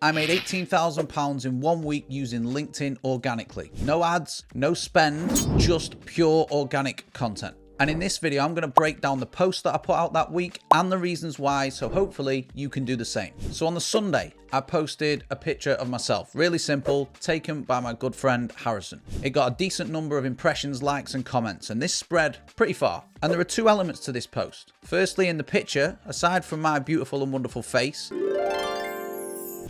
I made £18,000 in 1 week using LinkedIn organically. No ads, no spend, just pure organic content. And in this video, I'm going to break down the post that I put out that week and the reasons why, so hopefully you can do the same. So on the Sunday, I posted a picture of myself, really simple, taken by my good friend Harrison. It got a decent number of impressions, likes and comments, and this spread pretty far. And there are two elements to this post. Firstly, in the picture, aside from my beautiful and wonderful face,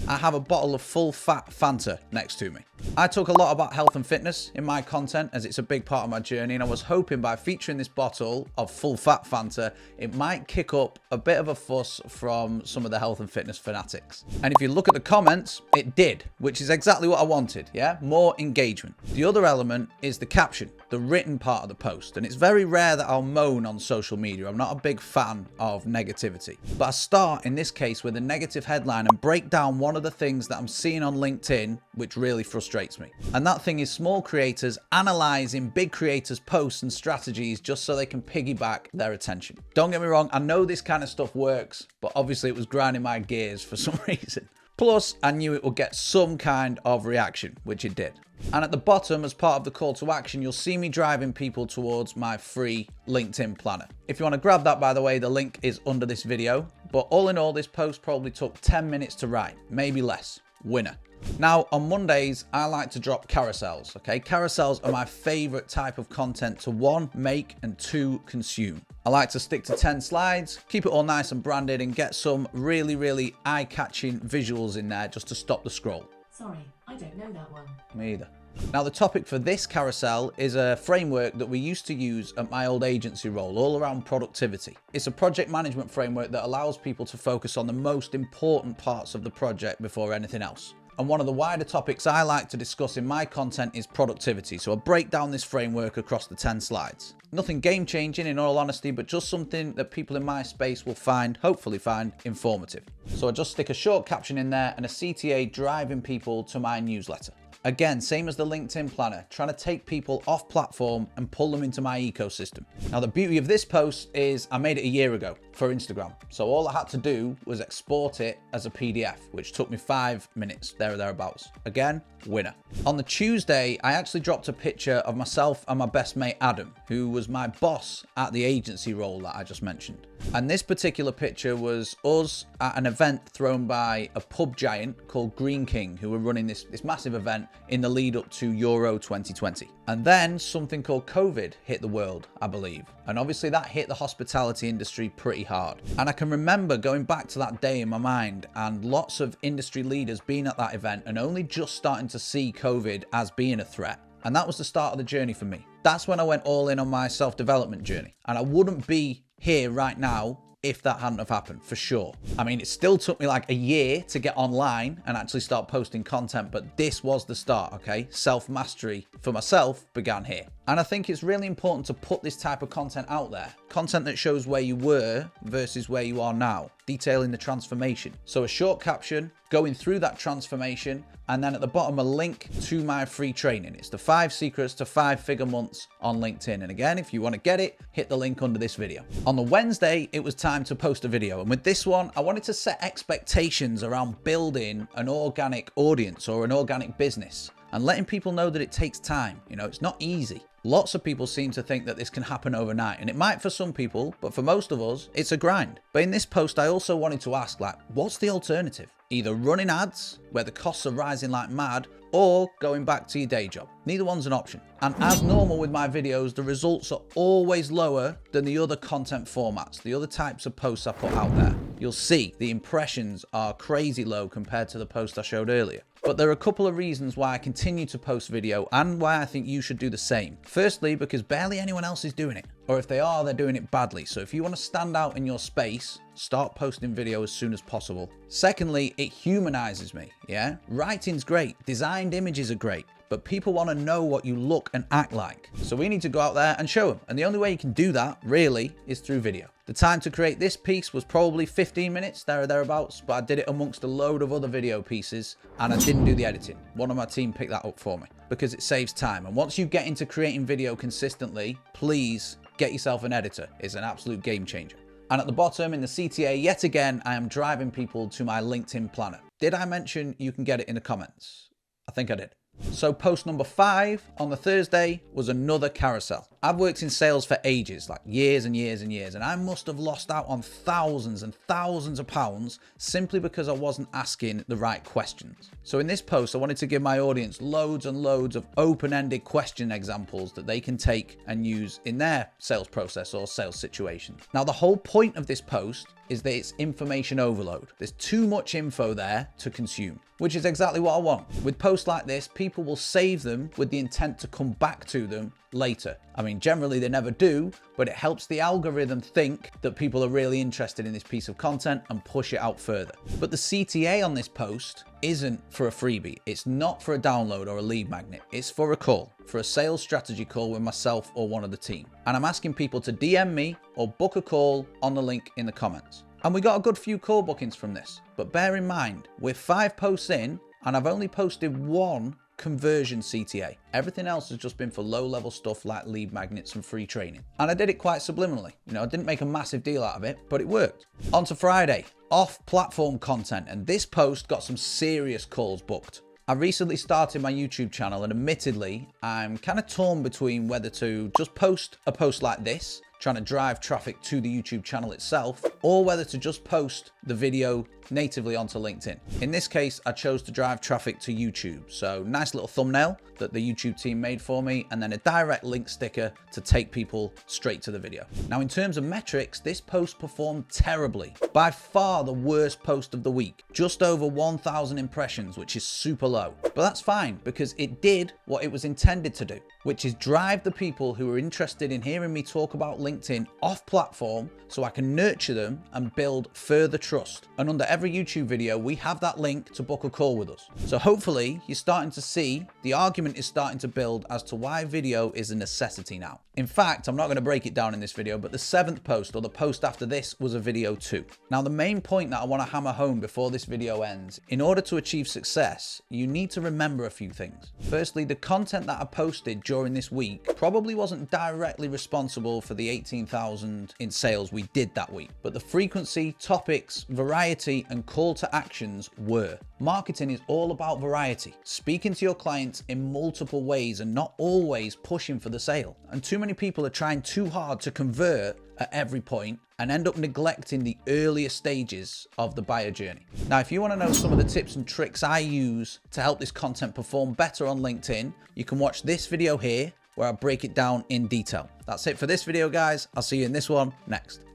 I have a bottle of full fat Fanta next to me. I talk a lot about health and fitness in my content as it's a big part of my journey, and I was hoping by featuring this bottle of full fat Fanta, it might kick up a bit of a fuss from some of the health and fitness fanatics. And if you look at the comments, it did, which is exactly what I wanted, yeah? More engagement. The other element is the caption, the written part of the post, and it's very rare that I'll moan on social media. I'm not a big fan of negativity, but I start in this case with a negative headline and break down one of the things that I'm seeing on LinkedIn which really frustrates me. And that thing is small creators analyzing big creators' posts and strategies just so they can piggyback their attention. Don't get me wrong, I know this kind of stuff works, but obviously it was grinding my gears for some reason. Plus, I knew it would get some kind of reaction, which it did. And at the bottom, as part of the call to action, you'll see me driving people towards my free LinkedIn planner. If you want to grab that, by the way, the link is under this video. But all in all, this post probably took 10 minutes to write, maybe less. Winner. Now, on Mondays, I like to drop carousels, okay? Carousels are my favorite type of content to one, make, and two, consume. I like to stick to 10 slides, keep it all nice and branded, and get some really eye-catching visuals in there just to stop the scroll. Sorry, I don't know that one. Me either. Now, the topic for this carousel is a framework that we used to use at my old agency role, all around productivity. It's a project management framework that allows people to focus on the most important parts of the project before anything else. And one of the wider topics I like to discuss in my content is productivity. So I'll break down this framework across the 10 slides. Nothing game-changing in all honesty, but just something that people in my space will find, hopefully find, informative. So I just stick a short caption in there and a CTA driving people to my newsletter. Again, same as the LinkedIn planner, trying to take people off platform and pull them into my ecosystem. Now, the beauty of this post is I made it a year ago for Instagram. So all I had to do was export it as a PDF, which took me 5 minutes, there or thereabouts. Again, winner. On the Tuesday, I actually dropped a picture of myself and my best mate, Adam, who was my boss at the agency role that I just mentioned. And this particular picture was us at an event thrown by a pub giant called Green King, who were running this massive event in the lead up to Euro 2020. And then something called COVID hit the world, I believe. And obviously that hit the hospitality industry pretty hard. And I can remember going back to that day in my mind and lots of industry leaders being at that event and only just starting to see COVID as being a threat. And that was the start of the journey for me. That's when I went all in on my self-development journey. And I wouldn't be here right now if that hadn't have happened, for sure. I mean, it still took me like a year to get online and actually start posting content, but this was the start, okay? Self-mastery for myself began here. And I think it's really important to put this type of content out there. Content that shows where you were versus where you are now, detailing the transformation. So a short caption, going through that transformation, and then at the bottom, a link to my free training. It's the 5 secrets to 5-figure months on LinkedIn. And again, if you want to get it, hit the link under this video. On the Wednesday, it was time to post a video. And with this one, I wanted to set expectations around building an organic audience or an organic business and letting people know that it takes time. You know, it's not easy. Lots of people seem to think that this can happen overnight, and it might for some people, but for most of us, it's a grind. But in this post, I also wanted to ask, like, what's the alternative? Either running ads, where the costs are rising like mad, or going back to your day job. Neither one's an option. And as normal with my videos, the results are always lower than the other content formats, the other types of posts I put out there. You'll see the impressions are crazy low compared to the post I showed earlier. But there are a couple of reasons why I continue to post video and why I think you should do the same. Firstly, because barely anyone else is doing it. Or if they are, they're doing it badly. So if you want to stand out in your space, start posting video as soon as possible. Secondly, it humanizes me, yeah? Writing's great, designed images are great, but people want to know what you look and act like. So we need to go out there and show them. And the only way you can do that, really, is through video. The time to create this piece was probably 15 minutes, there or thereabouts, but I did it amongst a load of other video pieces and I didn't do the editing. One of my team picked that up for me because it saves time. And once you get into creating video consistently, please get yourself an editor. It's an absolute game changer. And at the bottom in the CTA, yet again, I am driving people to my LinkedIn planner. Did I mention you can get it in the comments? I think I did. So post number 5 on the Thursday was another carousel. I've worked in sales for ages, like years and years and years, and I must have lost out on thousands and thousands of pounds simply because I wasn't asking the right questions. So in this post, I wanted to give my audience loads and loads of open-ended question examples that they can take and use in their sales process or sales situation. Now, the whole point of this post is that it's information overload. There's too much info there to consume, which is exactly what I want. With posts like this, people will save them with the intent to come back to them later. I mean, generally they never do, but it helps the algorithm think that people are really interested in this piece of content and push it out further. But the CTA on this post isn't for a freebie. It's not for a download or a lead magnet. It's for a call, for a sales strategy call with myself or one of the team. And I'm asking people to DM me or book a call on the link in the comments. And we got a good few call bookings from this. But bear in mind, we're 5 posts in and I've only posted 1 conversion CTA. Everything else has just been for low-level stuff like lead magnets and free training. And I did it quite subliminally. You know, I didn't make a massive deal out of it, but it worked. On to Friday, off-platform content, and this post got some serious calls booked. I recently started my YouTube channel and admittedly, I'm kind of torn between whether to just post a post like this, trying to drive traffic to the YouTube channel itself, or whether to just post the video natively onto LinkedIn. In this case, I chose to drive traffic to YouTube. So nice little thumbnail that the YouTube team made for me, and then a direct link sticker to take people straight to the video. Now, in terms of metrics, this post performed terribly. By far the worst post of the week. Just over 1,000 impressions, which is super low. But that's fine because it did what it was intended to do, which is drive the people who are interested in hearing me talk about LinkedIn off platform so I can nurture them and build further trust. And under every YouTube video, we have that link to book a call with us. So hopefully you're starting to see the argument is starting to build as to why video is a necessity now. In fact, I'm not going to break it down in this video, but the 7th post or the post after this was a video too. Now, the main point that I want to hammer home before this video ends, in order to achieve success, you need to remember a few things. Firstly, the content that I posted during this week probably wasn't directly responsible for the 18,000 in sales we did that week, but the frequency, topics, variety, and call to actions were. Marketing is all about variety, speaking to your clients in multiple ways and not always pushing for the sale. And too many people are trying too hard to convert at every point and end up neglecting the earlier stages of the buyer journey. Now, if you want to know some of the tips and tricks I use to help this content perform better on LinkedIn, you can watch this video here where I break it down in detail. That's it for this video, guys. I'll see you in this one next.